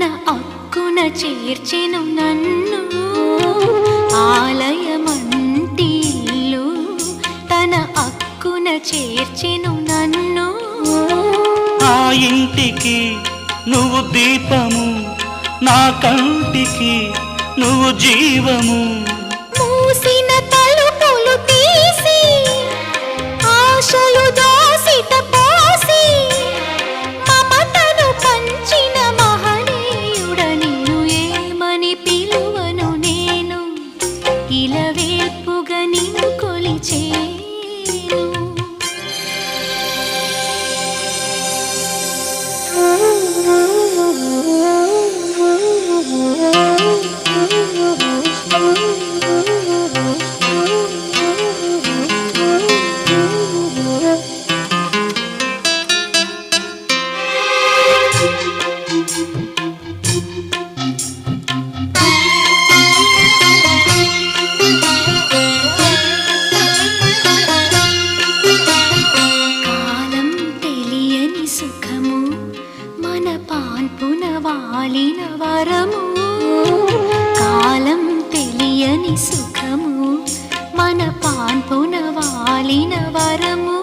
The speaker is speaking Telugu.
తన అక్కున చేర్చెను నన్ను ఆలయమంటి ఇల్లు తన అక్కున చేర్చెను నన్ను ఆ ఇంటికి నువ్వు దీపము నా కంటికి నువ్వు జీవము మూసిన తలుపులు తీసి ఆశలు దోసిట పోసి మమతను పంచిన మహనీయుడ నిన్ను ఏమని పిలువను నేను ఇలవేల్పుగా నిన్ను కొలిచేను సుఖము మన పాన్పున వాలిన వరము కాలం తెలియని సుఖము మన పాన్పున వాలిన వరము